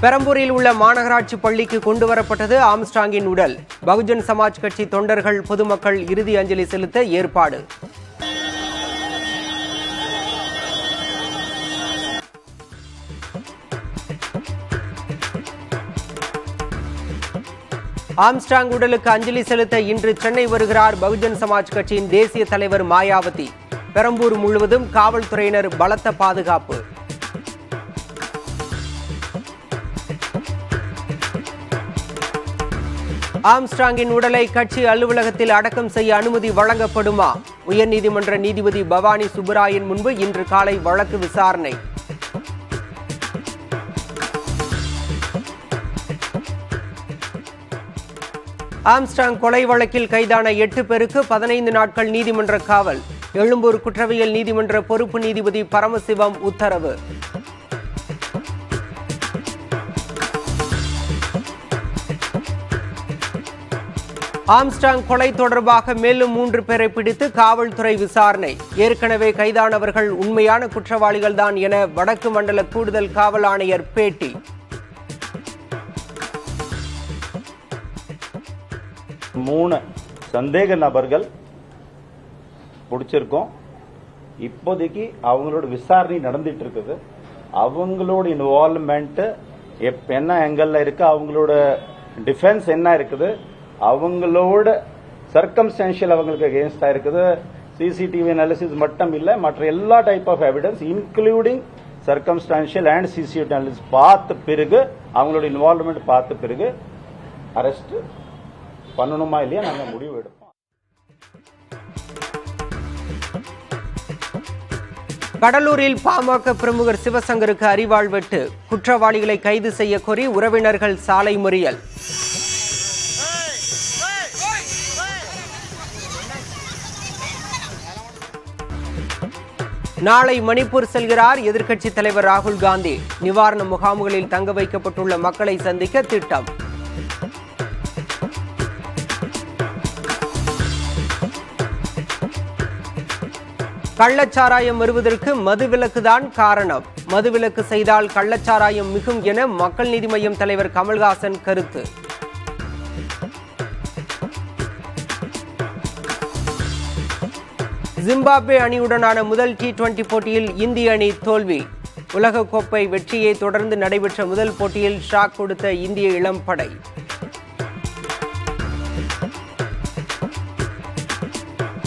பெரம்பூரில் உள்ள மாநகராட்சி பள்ளிக்கு கொண்டுவரப்பட்டது ஆம்ஸ்ட்ராங்கின் உடல். பகுஜன் சமாஜ் கட்சி தொண்டர்கள், பொதுமக்கள் இறுதி அஞ்சலி செலுத்த ஏற்பாடு. ஆம்ஸ்ட்ராங் உடலுக்கு அஞ்சலி செலுத்த இன்று சென்னை வருகிறார் பகுஜன் சமாஜ் கட்சியின் தேசிய தலைவர் மாயாவதி. பெரம்பூர் முழுவதும் காவல்துறையினர் பலத்த பாதுகாப்பு. ஆம்ஸ்ட்ராங்கின் உடலை கட்சி அலுவலகத்தில் அடக்கம் செய்ய அனுமதி வழங்கப்படுமா? உயர்நீதிமன்ற நீதிபதி பவானி சுப்பராயன் முன்பு இன்று காலை வழக்கு விசாரணை. ஆம்ஸ்ட்ராங் கொலை வழக்கில் கைதான 8 பேருக்கு 15 நாட்கள் நீதிமன்ற காவல். எழும்பூர் குற்றவியல் நீதிமன்ற பொறுப்பு நீதிபதி பரமசிவம் உத்தரவு. ஆம்ஸ்ட்ராங் கொலை தொடர்பாக மேலும் 3 பேரை பிடித்து காவல்துறை விசாரணை. ஏற்கனவே கைதானவர்கள் உண்மையான குற்றவாளிகள்தான் என வடக்கு மண்டல கூடுதல் காவல் ஆணையர் பேட்டி. மூணு சந்தேக நபர்கள் பிடிச்சிருக்கோம். இப்போதைக்கு அவங்களோட விசாரணை நடந்துட்டு இருக்குது. அவங்களோட இன்வால்வ்மெண்ட் என்ன ஆங்கிள் இருக்கு, அவங்களோட டிஃபென்ஸ் என்ன இருக்குது, அவங்களோட சர்க்கம்ஸ்டான்ஷியல் அவங்களுக்கு அகேன்ஸ்டா இருக்குது. சிசிடிவி அனாலிசிஸ் மட்டும் இல்ல, மற்ற எல்லா type of evidence including circumstantial and CCTV analysis பார்த்த பிறகு, அவங்களோட இன்வால்வ்மெண்ட் பார்த்த பிறகு அரெஸ்ட் பண்ணணுமா இல்லையா நாங்க முடிவு எடுப்போம். கடலூரில் பாமக பிரமுகர் சிவசங்கருக்கு அரிவாள் வெட்டு. குற்றவாளிகளை கைது செய்ய கோரி உறவினர்கள் சாலை மறியல். நாளை மணிப்பூர் செல்கிறார் எதிர்க்கட்சித் தலைவர் ராகுல் காந்தி. நிவாரண முகாம்களில் தங்க வைக்கப்பட்டுள்ள மக்களை சந்திக்க திட்டம். கள்ளச்சாராயம் வருவதற்கு மதுவிலக்குதான் காரணம். மதுவிலக்கு செய்தால் கள்ளச்சாராயம் மிகும் என மக்கள் நீதி மய்யம் தலைவர் கமல்ஹாசன் கருத்து. ஜிம்பாப்வே அணியுடனான முதல் T20 போட்டியில் இந்திய அணி தோல்வி. உலகக்கோப்பை வெற்றியை தொடர்ந்து நடைபெற்ற முதல் போட்டியில் ஷாக் கொடுத்த இந்திய இளம்படை.